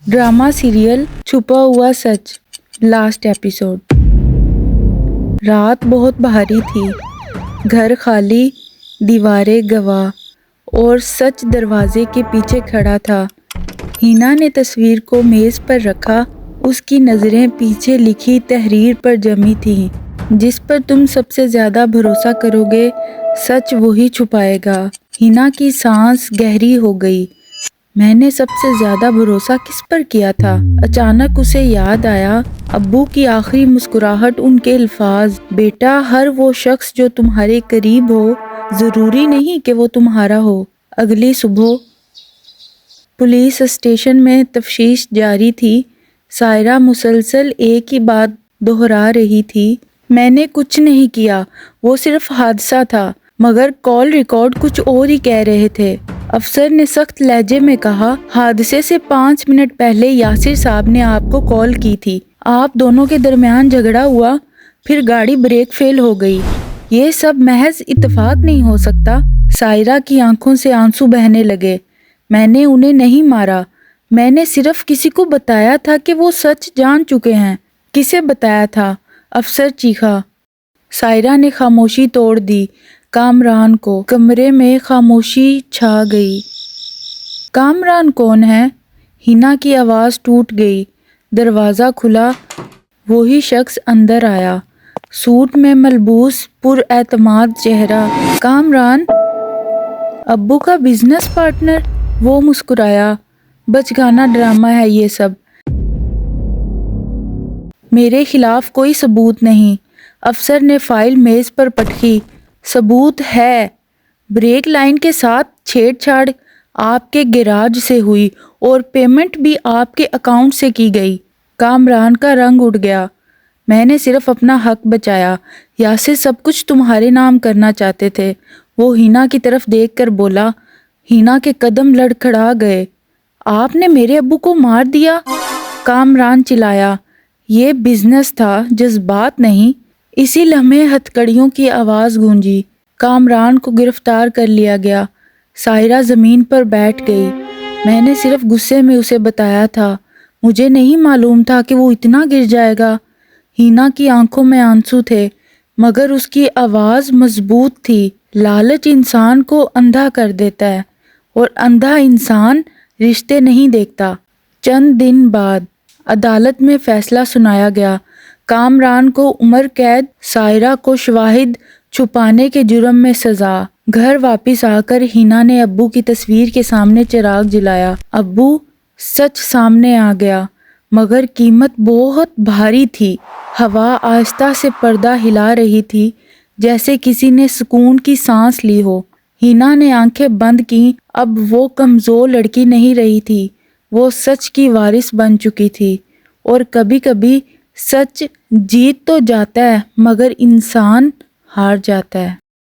Drama serial छुपा हुआ सच last episode. रात बहुत भारी थी, घर खाली, दीवारें गवाह और सच दरवाजे के पीछे खड़ा था। हिना ने तस्वीर को मेज पर रखा, उसकी नज़रें पीछे लिखी तहरीर पर जमी थीं। जिस पर तुम सबसे ज्यादा भरोसा करोगे, सच वही छुपाएगा। हिना की सांस गहरी हो गई। मैंने सबसे ज्यादा भरोसा किस पर किया था? अचानक उसे याद आया, अब्बू की आखिरी मुस्कुराहट, उनके अल्फाज, बेटा हर वो शख्स जो तुम्हारे करीब हो जरूरी नहीं कि वो तुम्हारा हो। अगली सुबह पुलिस स्टेशन में तफ्तीश जारी थी। सायरा मुसलसल एक ही बात दोहरा रही थी, मैंने कुछ नहीं किया, वो सिर्फ हादसा था। मगर कॉल रिकॉर्ड कुछ और ही कह रहे थे। अफसर ने सख्त लहजे में कहा, हादसे से 5 मिनट पहले यासिर साहब ने आपको कॉल की थी। आप दोनों के दरमियान झगड़ा हुआ, फिर गाड़ी ब्रेक फेल हो गई। ये सब महज इत्तेफाक नहीं हो सकता। सायरा की आंखों से आंसू बहने लगे। मैंने उन्हें नहीं मारा, मैंने सिर्फ किसी को बताया था कि वो सच जान चुके हैं। किसे बताया था? अफसर चीखा। सायरा ने खामोशी तोड़ दी। कामरान को। कमरे में खामोशी छा गई। कामरान कौन है? हिना की आवाज़ टूट गई। दरवाज़ा खुला, वही शख्स अंदर आया, सूट में मलबूस, पुरएतमाद चेहरा। कामरान, अब्बू का बिजनेस पार्टनर? वो मुस्कुराया। बचकाना ड्रामा है ये सब। मेरे खिलाफ कोई सबूत नहीं। अफसर ने फाइल मेज पर पटकी। सबूत है। ब्रेक लाइन के साथ छेड़छाड़ आपके गैराज से हुई और पेमेंट भी आपके अकाउंट से की गई। कामरान का रंग उड़ गया। मैंने सिर्फ अपना हक बचाया। यासिर सब कुछ तुम्हारे नाम करना चाहते थे। वो हिना की तरफ देखकर बोला। हिना के कदम लड़खड़ा गए। आपने मेरे अब्बू को मार दिया? कामरान चिल्लाया। ये बिजनेस था, जज्बात नहीं। इसी लम्हे हथकड़ियों की आवाज़ गूंजी। कामरान को गिरफ्तार कर लिया गया। सायरा ज़मीन पर बैठ गई। मैंने सिर्फ गुस्से में उसे बताया था, मुझे नहीं मालूम था कि वो इतना गिर जाएगा। हिना की आंखों में आंसू थे, मगर उसकी आवाज़ मजबूत थी। लालच इंसान को अंधा कर देता है और अंधा इंसान रिश्ते नहीं देखता। चंद दिन बाद अदालत में फैसला सुनाया गया। कामरान को उम्र कैद, सायरा को शवाहिद छुपाने के जुर्म में सजा। घर वापस आकर हिना ने अब्बू की तस्वीर के सामने चिराग जलाया। अब्बू, सच सामने आ गया, मगर कीमत बहुत भारी थी। हवा आहिस्ता से पर्दा हिला रही थी, जैसे किसी ने सुकून की सांस ली हो। हिना ने आंखें बंद की। अब वो कमजोर लड़की नहीं रही थी, वो सच की वारिस बन चुकी थी। और कभी कभी सच जीत तो जाता है, मगर इंसान हार जाता है।